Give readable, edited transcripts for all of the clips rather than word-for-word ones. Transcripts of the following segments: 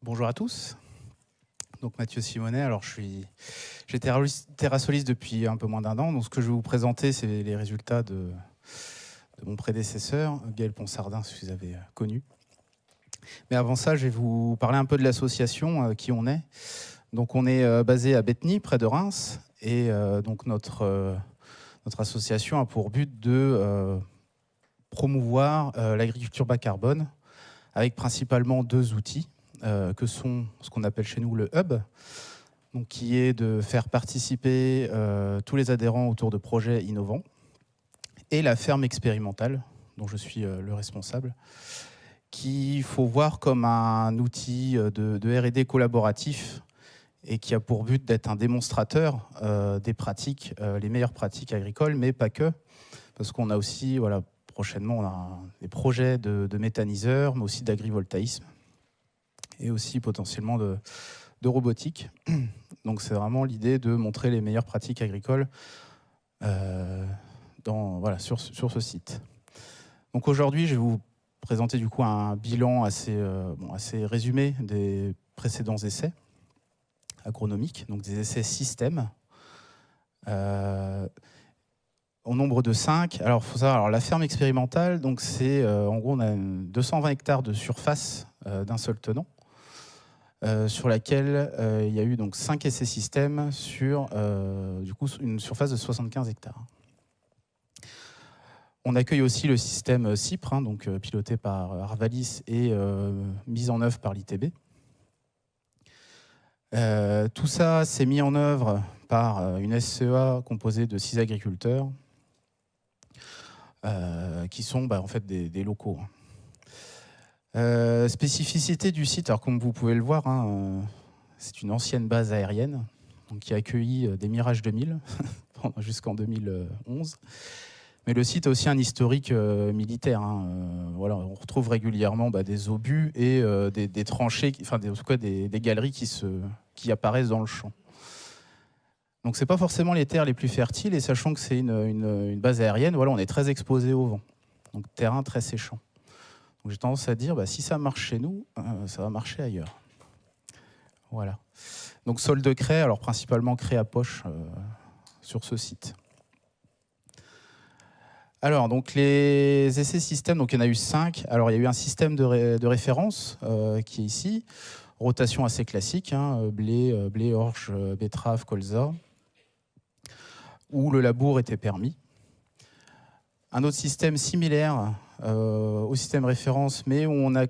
Bonjour à tous. Donc Mathieu Simonet, alors j'ai terrassoliste depuis un peu moins d'un an. Donc ce que je vais vous présenter, c'est les résultats de mon prédécesseur, Gaël Ponsardin, si vous avez connu. Mais avant ça, je vais vous parler un peu de l'association, qui on est. Donc on est basé à Bethny, près de Reims, et donc notre association a pour but de promouvoir l'agriculture bas carbone, avec principalement deux outils, que sont ce qu'on appelle chez nous le hub, donc qui est de faire participer tous les adhérents autour de projets innovants, et la ferme expérimentale, dont je suis le responsable, qu'il faut voir comme un outil de R&D collaboratif et qui a pour but d'être un démonstrateur des pratiques, les meilleures pratiques agricoles, mais pas que, parce qu'on a aussi, voilà, prochainement, on a des projets de méthaniseurs, mais aussi d'agrivoltaïsme, et aussi potentiellement de robotique. Donc c'est vraiment l'idée de montrer les meilleures pratiques agricoles sur ce site. Donc aujourd'hui, je vais vous présenter du coup un bilan assez résumé des précédents essais agronomiques, donc des essais systèmes. Au nombre de 5. Alors, il faut savoir, la ferme expérimentale, donc c'est en gros, on a 220 hectares de surface d'un seul tenant, sur laquelle il y a eu donc 5 essais systèmes sur du coup, une surface de 75 hectares. On accueille aussi le système CIPRE, donc piloté par Arvalis et mis en œuvre par l'ITB. Tout ça s'est mis en œuvre par une SCEA composée de 6 agriculteurs qui sont en fait des locaux. Spécificité du site, alors comme vous pouvez le voir, c'est une ancienne base aérienne donc, qui a accueilli des Mirage 2000 jusqu'en 2011. Mais le site a aussi un historique militaire. Voilà, on retrouve régulièrement des obus et des tranchées, en tout cas des galeries qui apparaissent dans le champ. Donc c'est pas forcément les terres les plus fertiles, et sachant que c'est une base aérienne, voilà, on est très exposé au vent. Donc terrain très séchant. Donc j'ai tendance à dire, si ça marche chez nous, ça va marcher ailleurs. Voilà. Donc sol de craie, alors principalement craie à poche sur ce site. Alors, donc les essais systèmes, donc il y en a eu 5. Alors, il y a eu un système de référence qui est ici. Rotation assez classique, blé, orge, betterave, colza, où le labour était permis. Un autre système similaire au système référence, mais où on a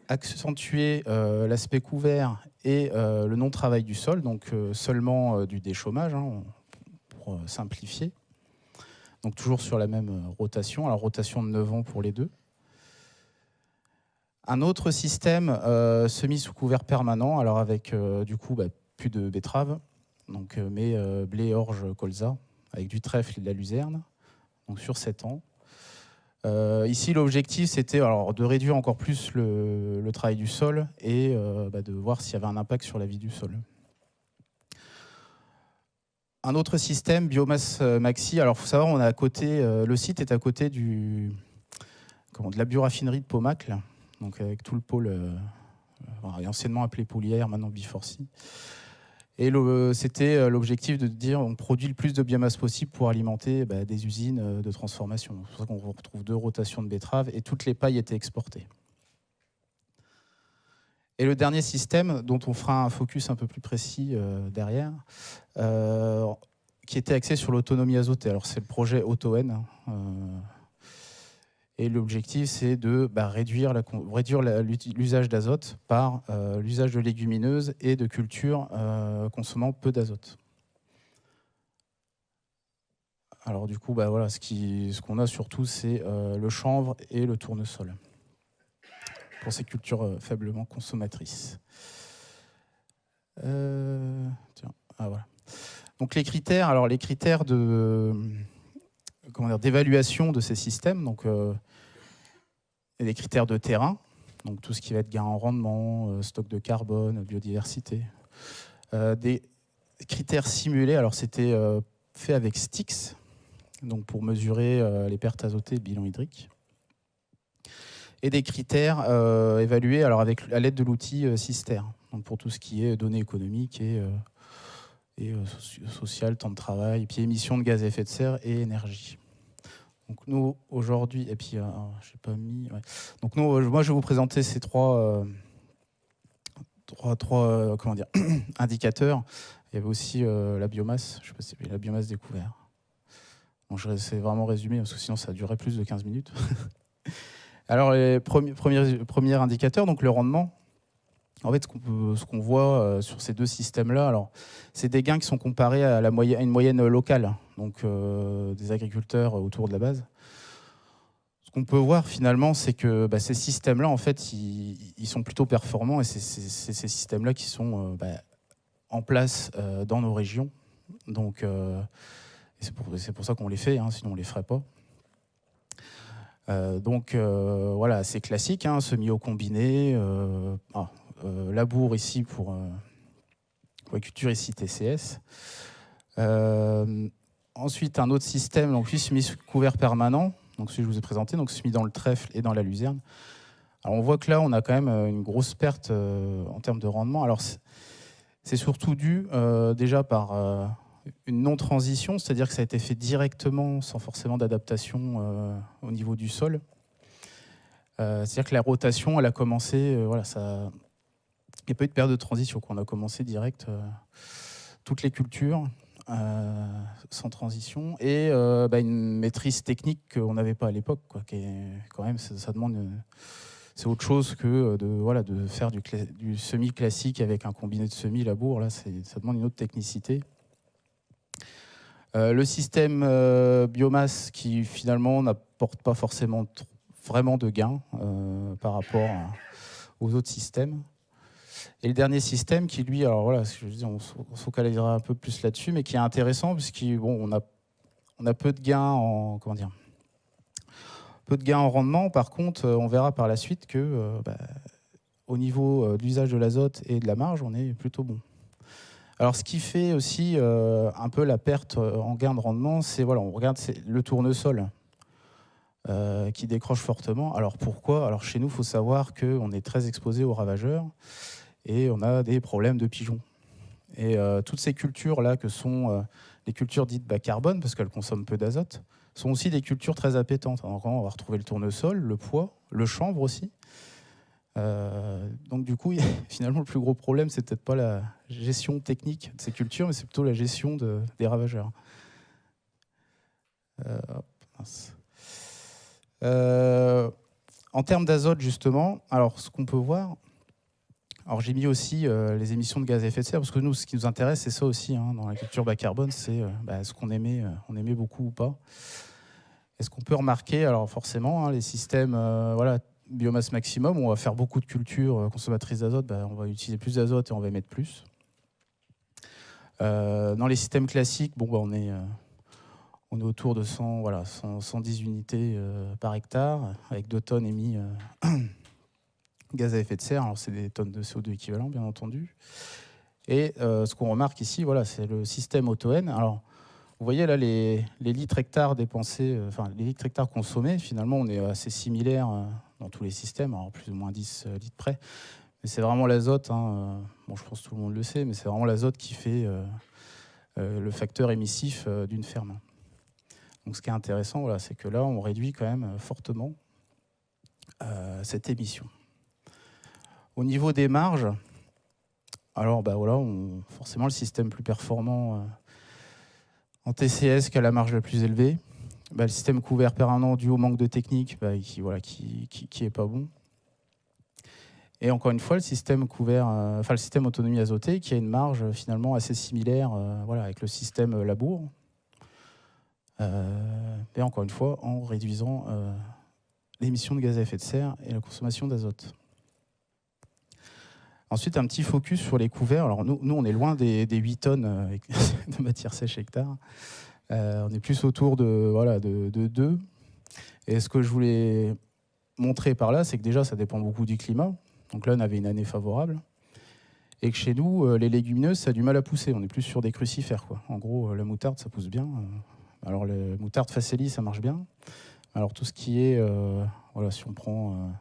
accentué l'aspect couvert et le non-travail du sol, donc seulement du déchômage, pour simplifier. Donc toujours sur la même rotation, alors rotation de 9 ans pour les deux. Un autre système semi sous couvert permanent, alors avec du coup plus de betteraves, donc, mais blé, orge, colza, avec du trèfle et de la luzerne, donc sur 7 ans. Ici, l'objectif, c'était de réduire encore plus le travail du sol et de voir s'il y avait un impact sur la vie du sol. Un autre système, biomasse maxi. Alors, il faut savoir, on est à côté, le site est à côté de la bioraffinerie de Paumacle, donc avec tout le pôle, anciennement appelé Poulière, maintenant Biforcy. Et c'était l'objectif de dire on produit le plus de biomasse possible pour alimenter des usines de transformation. C'est pour ça qu'on retrouve 2 rotations de betteraves et toutes les pailles étaient exportées. Et le dernier système, dont on fera un focus un peu plus précis derrière, qui était axé sur l'autonomie azotée. Alors c'est le projet AutoN. Et l'objectif, c'est de réduire l'usage d'azote par l'usage de légumineuses et de cultures consommant peu d'azote. Alors du coup, voilà, ce qu'on a surtout, c'est le chanvre et le tournesol pour ces cultures faiblement consommatrices. Voilà. Donc les critères, d'évaluation de ces systèmes, donc des critères de terrain, donc tout ce qui va être gain en rendement, stock de carbone, biodiversité. Des critères simulés, alors c'était fait avec Styx, donc pour mesurer les pertes azotées et le bilan hydrique. et des critères évalués alors à l'aide de l'outil Sister, donc pour tout ce qui est données économiques et social, temps de travail, et puis émissions de gaz à effet de serre et énergie. Donc nous, aujourd'hui, et puis j'ai pas mis... Ouais. Donc nous, moi, je vais vous présenter ces trois comment dire, indicateurs. Il y avait aussi la biomasse, je ne sais pas si c'est la biomasse découverte. Bon, je vais essayer vraiment résumé, parce que sinon ça durerait plus de 15 minutes. Alors, les premier indicateur, donc le rendement. En fait, ce qu'on voit sur ces deux systèmes-là, alors c'est des gains qui sont comparés à une moyenne locale, donc des agriculteurs autour de la base. Ce qu'on peut voir finalement, c'est que ces systèmes-là, en fait, ils sont plutôt performants, et c'est ces systèmes-là qui sont en place dans nos régions. Donc, c'est pour ça qu'on les fait, hein, sinon on ne les ferait pas. Voilà, c'est classique, hein, semi au combiné, labour ici pour culture ici TCS. Ensuite, un autre système, donc lui, semis couvert permanent, donc celui que je vous ai présenté, donc semis dans le trèfle et dans la luzerne. Alors on voit que là, on a quand même une grosse perte en termes de rendement. Alors c'est surtout dû déjà par une non-transition, c'est-à-dire que ça a été fait directement sans forcément d'adaptation au niveau du sol. C'est-à-dire que la rotation, elle a commencé, voilà, ça... il n'y a pas eu de période de transition, on a commencé direct toutes les cultures sans transition, et une maîtrise technique qu'on n'avait pas à l'époque, qui est quand même, ça demande... c'est autre chose que de faire du semis classique avec un combiné de semis labour. Là, ça demande une autre technicité. Le système biomasse qui finalement n'apporte pas forcément vraiment de gains par rapport aux autres systèmes. Et le dernier système qui, lui, alors voilà, je dis, on se focalisera un peu plus là-dessus, mais qui est intéressant puisqu'on a peu de gains en, comment dire, peu de gains en rendement. Par contre, on verra par la suite que au niveau de l'usage de l'azote et de la marge, on est plutôt bon. Alors, ce qui fait aussi un peu la perte en gain de rendement, c'est, voilà, on regarde le tournesol qui décroche fortement. Alors, pourquoi? Alors, chez nous, il faut savoir qu'on est très exposé aux ravageurs et on a des problèmes de pigeons. Et toutes ces cultures-là, que sont les cultures dites bas carbone, parce qu'elles consomment peu d'azote, sont aussi des cultures très appétantes. Donc, on va retrouver le tournesol, le pois, le chanvre aussi. Donc du coup, finalement, le plus gros problème, c'est peut-être pas la gestion technique de ces cultures, mais c'est plutôt la gestion des ravageurs. En termes d'azote, justement, alors ce qu'on peut voir, alors j'ai mis aussi les émissions de gaz à effet de serre, parce que nous, ce qui nous intéresse, c'est ça aussi, hein, dans la culture bas carbone, c'est ce qu'on aimait, on aimait beaucoup ou pas. Est-ce qu'on peut remarquer, alors forcément, hein, les systèmes, voilà, biomasse maximum, on va faire beaucoup de cultures consommatrices d'azote, on va utiliser plus d'azote et on va émettre plus. Dans les systèmes classiques, on est autour de 110 unités par hectare, avec 2 tonnes émis gaz à effet de serre. Alors c'est des tonnes de CO2 équivalent, bien entendu. Et ce qu'on remarque ici, voilà, c'est le système auto-N. Alors, vous voyez là les litres hectares dépensés, les litres hectares consommés, finalement on est assez similaire dans tous les systèmes, alors plus ou moins 10 litres près. Mais c'est vraiment l'azote, hein, bon, je pense que tout le monde le sait, mais c'est vraiment l'azote qui fait le facteur émissif d'une ferme. Donc ce qui est intéressant, voilà, c'est que là on réduit quand même fortement cette émission. Au niveau des marges, alors voilà, forcément le système plus performant en TCS qui a la marge la plus élevée. Le système couvert permanent dû au manque de technique qui est pas bon. Et encore une fois, le système couvert, le système autonomie azotée qui a une marge finalement assez similaire avec le système labour. Et encore une fois, en réduisant l'émission de gaz à effet de serre et la consommation d'azote. Ensuite, un petit focus sur les couverts. Alors nous on est loin des 8 tonnes de matière sèche hectare. On est plus autour de 2. Et ce que je voulais montrer par là, c'est que déjà, ça dépend beaucoup du climat. Donc là, on avait une année favorable. Et que chez nous, les légumineuses, ça a du mal à pousser. On est plus sur des crucifères, quoi. En gros, la moutarde, ça pousse bien. Alors, la moutarde facélie, ça marche bien. Alors tout ce qui est, voilà, si on prend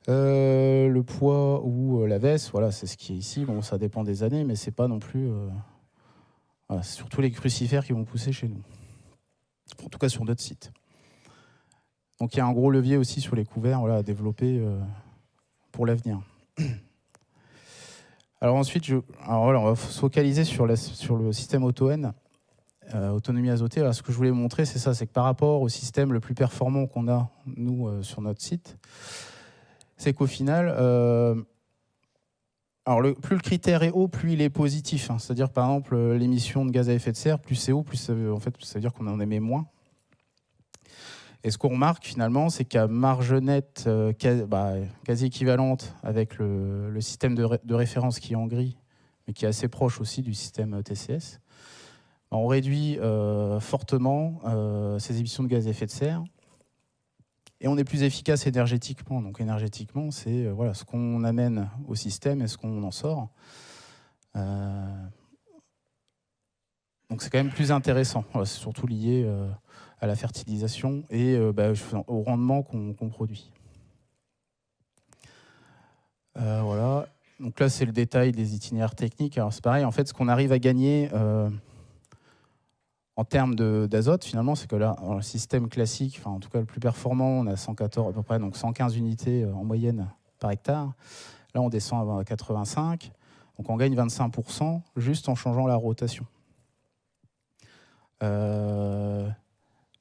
le poids ou la veste, voilà, c'est ce qui est ici. Bon, ça dépend des années, mais c'est pas non plus. Voilà, c'est surtout les crucifères qui vont pousser chez nous. En tout cas sur d'autres sites. Donc il y a un gros levier aussi sur les couverts, voilà, à développer pour l'avenir. Alors ensuite, alors voilà, on va se focaliser sur le système AutoN, autonomie azotée. Alors ce que je voulais vous montrer, c'est ça, c'est que par rapport au système le plus performant qu'on a, nous, sur notre site, c'est qu'au final, alors plus le critère est haut, plus il est positif. Hein. C'est-à-dire, par exemple, l'émission de gaz à effet de serre, plus c'est haut, plus en fait, ça veut dire qu'on en émet moins. Et ce qu'on remarque finalement, c'est qu'à marge nette quasi équivalente avec le système de référence qui est en gris, mais qui est assez proche aussi du système TCS, on réduit fortement ces émissions de gaz à effet de serre et on est plus efficace énergétiquement. Donc énergétiquement, c'est voilà, ce qu'on amène au système et ce qu'on en sort. Donc c'est quand même plus intéressant. Voilà, c'est surtout lié à la fertilisation et au rendement qu'on produit. Voilà. Donc là, c'est le détail des itinéraires techniques. Alors c'est pareil, en fait, ce qu'on arrive à gagner en termes d'azote, finalement, c'est que là, dans le système classique, enfin en tout cas le plus performant, on a 114 à peu près, donc 115 unités en moyenne par hectare. Là, on descend à 85, donc on gagne 25% juste en changeant la rotation.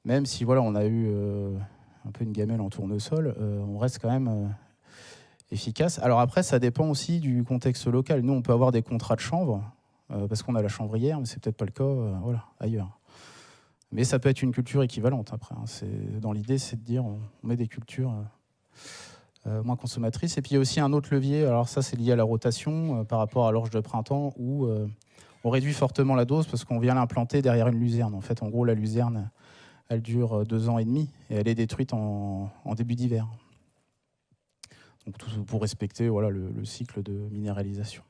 Même si voilà, on a eu un peu une gamelle en tournesol, on reste quand même efficace. Alors après, ça dépend aussi du contexte local. Nous, on peut avoir des contrats de chanvre parce qu'on a la chanvrière, mais c'est peut-être pas le cas voilà, ailleurs. Mais ça peut être une culture équivalente après. Hein. Dans l'idée, c'est de dire on met des cultures moins consommatrices. Et puis il y a aussi un autre levier. Alors ça, c'est lié à la rotation par rapport à l'orge de printemps où on réduit fortement la dose parce qu'on vient l'implanter derrière une luzerne. En fait, en gros, la luzerne, elle dure 2 ans et demi et elle est détruite en début d'hiver. Donc tout pour respecter voilà, le cycle de minéralisation.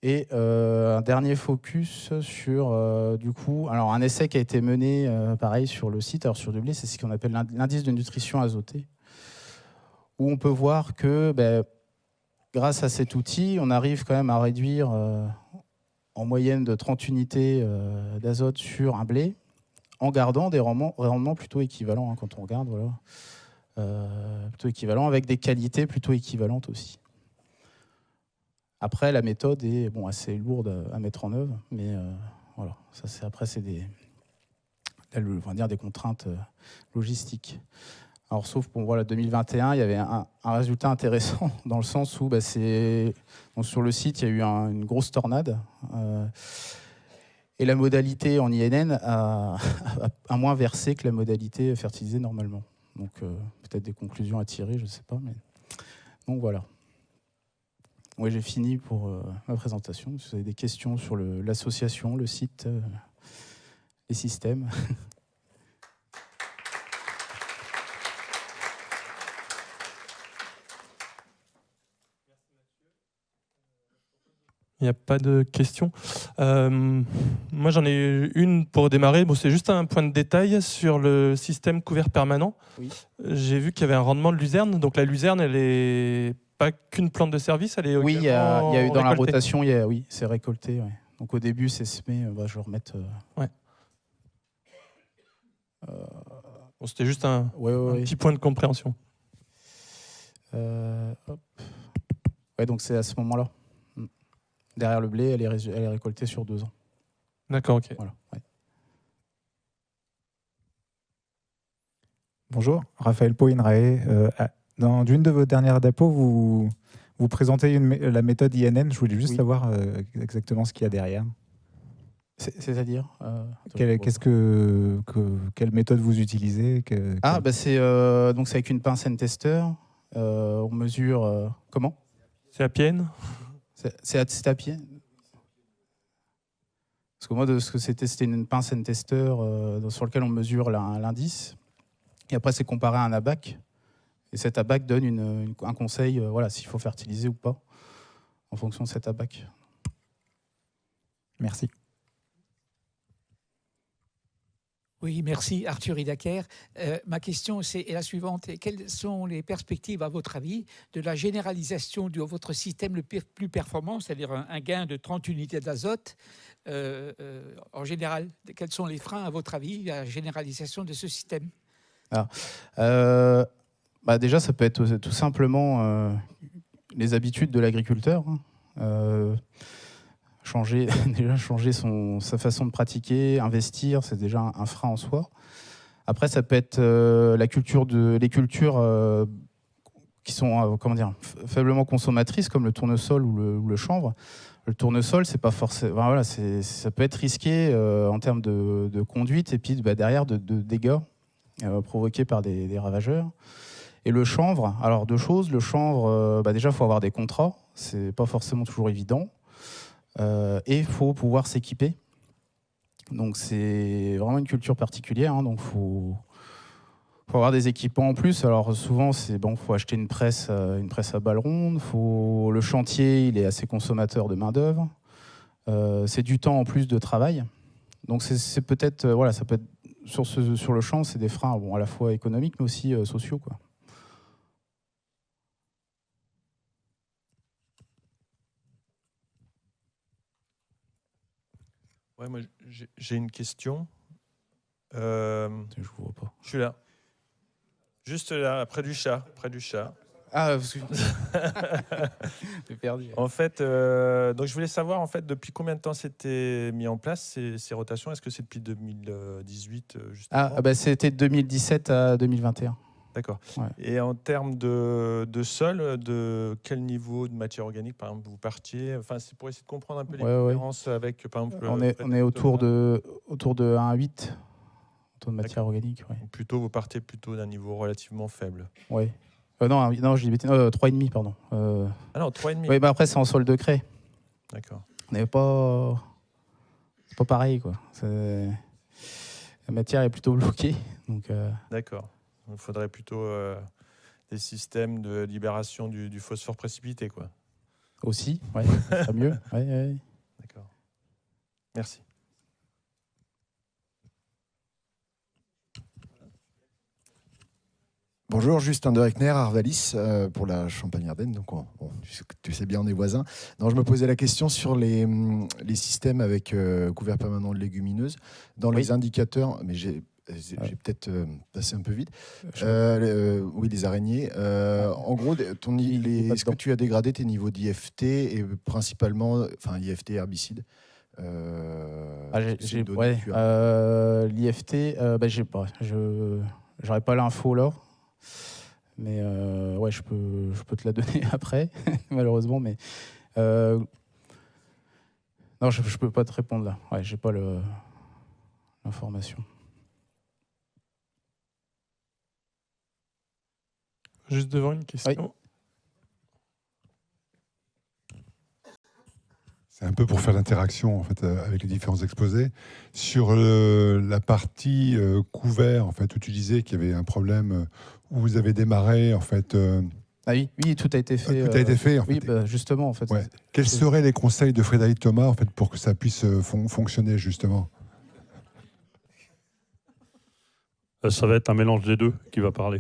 Et un dernier focus sur du coup, alors un essai qui a été mené pareil sur le site, alors sur du blé, c'est ce qu'on appelle l'indice de nutrition azotée, où on peut voir que grâce à cet outil, on arrive quand même à réduire en moyenne de 30 unités d'azote sur un blé, en gardant des rendements plutôt équivalents, hein, quand on regarde, voilà, plutôt équivalents, avec des qualités plutôt équivalentes aussi. Après, la méthode est assez lourde à mettre en œuvre, mais voilà, ça après c'est on va dire des contraintes logistiques. Alors, sauf pour voilà, 2021, il y avait un résultat intéressant dans le sens où donc, sur le site, il y a eu une grosse tornade. Et la modalité en INN a moins versé que la modalité fertilisée normalement. Donc, peut-être des conclusions à tirer, je ne sais pas. Mais... Donc, voilà. Oui, j'ai fini pour ma présentation. Si vous avez des questions sur l'association, le site, les systèmes. Il n'y a pas de questions. Moi, j'en ai une pour démarrer. Bon, c'est juste un point de détail sur le système couvert permanent. Oui. J'ai vu qu'il y avait un rendement de luzerne. Donc la luzerne, elle n'est pas qu'une plante de service, elle est oui, il y a eu dans récoltée. la rotation, oui, c'est récolté. Ouais. Donc au début, c'est semé. Je vais remettre. Ouais. Bon, c'était juste un petit point de compréhension. Hop. Ouais, donc c'est à ce moment-là. Derrière le blé, elle est récoltée sur 2 ans. D'accord, ok. Voilà, ouais. Bonjour, Raphaël Pau-Inrae. Dans une de vos dernières diapos, vous présentez la méthode INN. Je voulais juste savoir exactement ce qu'il y a derrière. C'est-à-dire quelle méthode vous utilisez c'est avec une pince N-tester. On mesure comment? C'est à pienne. C'est à pied. Parce que moi, de ce que c'était une pince N-tester sur lequel on mesure l'indice. Et après, c'est comparé à un abac. Et cet abac donne un conseil, voilà, s'il faut fertiliser ou pas, en fonction de cet abac. Merci. Oui, merci Arthur Ridaker. Ma question est la suivante. Quelles sont les perspectives, à votre avis, de la généralisation de votre système le plus performant, c'est-à-dire un gain de 30 unités d'azote en général? Quels sont les freins, à votre avis, à la généralisation de ce système? Déjà, ça peut être tout simplement les habitudes de l'agriculteur. Changer sa façon de pratiquer, investir, c'est déjà un frein en soi. Après, ça peut être les cultures qui sont faiblement consommatrices, comme le tournesol ou le chanvre. Le tournesol, c'est pas forcément, voilà, ça peut être risqué en termes de conduite et puis derrière de dégâts provoqués par des ravageurs. Et le chanvre, alors deux choses. Le chanvre, déjà, il faut avoir des contrats. C'est pas forcément toujours évident. Et il faut pouvoir s'équiper. Donc c'est vraiment une culture particulière. Donc faut avoir des équipements en plus. Alors souvent, faut acheter une presse à balles rondes. Le chantier, il est assez consommateur de main d'œuvre. C'est du temps en plus de travail. Donc c'est peut-être, ça peut être sur le champ, c'est des freins, à la fois économiques mais aussi sociaux, quoi. Ouais, moi, j'ai une question. Je vous vois pas. Je suis là. Juste là, près du chat. Ah, j'ai perdu. En fait, donc je voulais savoir en fait depuis combien de temps c'était mis en place ces rotations. Est-ce que c'est depuis 2018 justement? C'était de 2017 à 2021. D'accord. Ouais. Et en termes de sol, de quel niveau de matière organique, par exemple, vous partiez? Enfin, c'est pour essayer de comprendre un peu les différences avec, par exemple... On est autour de 1,8 taux de matière organique. Ouais. Plutôt, vous partez plutôt d'un niveau relativement faible. Oui. Non, je dis 3,5, pardon. Ah non, 3,5. Oui, après, c'est en sol de craie. D'accord. On n'est pas... C'est pas pareil, quoi. La matière est plutôt bloquée. D'accord. Il faudrait plutôt des systèmes de libération du phosphore précipité, quoi. Aussi, oui, ça serait mieux. Ouais. D'accord. Merci. Bonjour, Justin de Reckner, Arvalis, pour la Champagne-Ardenne. Donc, tu sais bien, on est voisins. Non, je me posais la question sur les systèmes avec couvert permanent de légumineuses. Dans les indicateurs, mais j'ai peut-être passé un peu vite. Oui, les araignées. En gros, est-ce que tu as dégradé tes niveaux d'IFT et principalement, IFT herbicide l'IFT, j'aurais pas l'info là. Mais je peux te la donner après, malheureusement. Mais non, je peux pas te répondre là. Ouais, j'ai pas l'information. Juste devant, une question. Oui. C'est un peu pour faire l'interaction en fait avec les différents exposés. Sur la partie couvert, en fait, où tu disais qu'il y avait un problème où vous avez démarré, en fait. Oui, tout a été fait. Tout a été fait, en oui, fait. justement, en fait. Ouais. Quels seraient les conseils de Frédéric Thomas, en fait, pour que ça puisse fonctionner justement? Ça va être un mélange des deux qui va parler.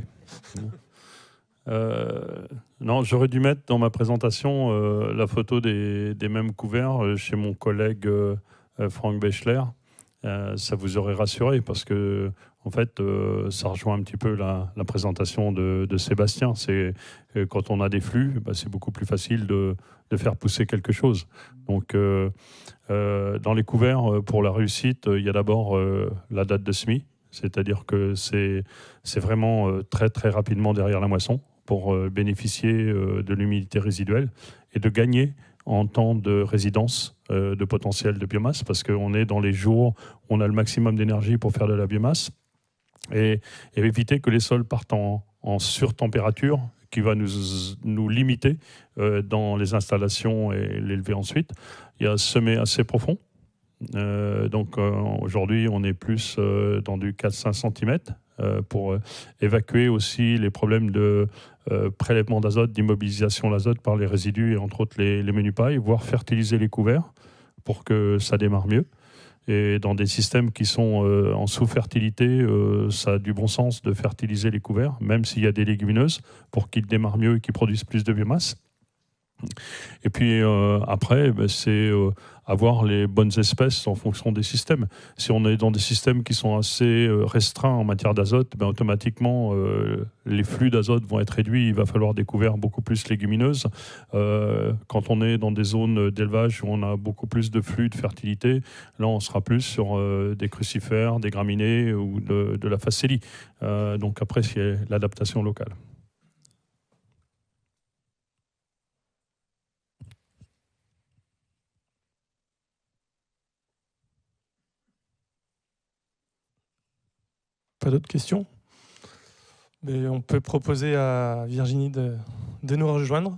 Non, j'aurais dû mettre dans ma présentation la photo des mêmes couverts chez mon collègue Franck Bechler. Ça vous aurait rassuré parce que en fait, ça rejoint un petit peu la présentation de Sébastien. C'est quand on a des flux, c'est beaucoup plus facile de faire pousser quelque chose. Donc, dans les couverts, pour la réussite, il y a d'abord la date de semis, c'est-à-dire que c'est vraiment très très rapidement derrière la moisson pour bénéficier de l'humidité résiduelle et de gagner en temps de résidence de potentiel de biomasse, parce qu'on est dans les jours où on a le maximum d'énergie pour faire de la biomasse, et éviter que les sols partent en surtempérature, qui va nous limiter dans les installations et l'élever ensuite. Il y a un semer assez profond. Donc aujourd'hui, on est plus dans du 4-5 cm pour évacuer aussi les problèmes de prélèvement d'azote, d'immobilisation d'azote par les résidus et entre autres les menus pailles, voire fertiliser les couverts pour que ça démarre mieux. Et dans des systèmes qui sont en sous-fertilité, ça a du bon sens de fertiliser les couverts, même s'il y a des légumineuses, pour qu'ils démarrent mieux et qu'ils produisent plus de biomasse. Et puis après, c'est avoir les bonnes espèces en fonction des systèmes. Si on est dans des systèmes qui sont assez restreints en matière d'azote, automatiquement les flux d'azote vont être réduits. Il va falloir des couverts beaucoup plus légumineuses. Quand on est dans des zones d'élevage où on a beaucoup plus de flux de fertilité, là on sera plus sur des crucifères, des graminées ou de la facélie. Donc après, c'est l'adaptation locale. Pas d'autres questions? Mais on peut proposer à Virginie de nous rejoindre.